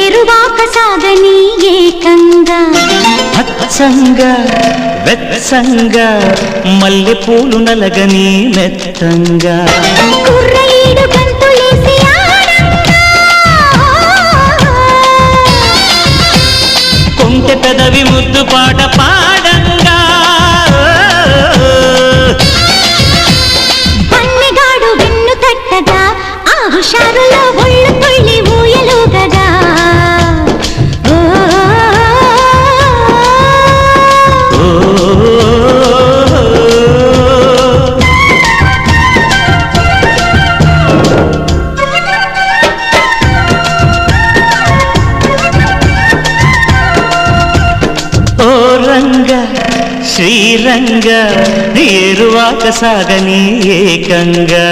ఏరువాక సాగని ఏకంగా అచ్చంగా వెచ్చంగా మల్లె పూలు నలగని మెత్తంగా కుర్రలీడు గంతులేసి ఆడంగా కొంటె పెదవి ముద్దు పాట పాడంగా పన్నెగాడు వెన్ను తట్టగా ఆ హుషారులో ఒళ్ళు తుళ్ళి ఊయలుగగా శ్రీరంగ ఏరువాక సాగని ఏకంగా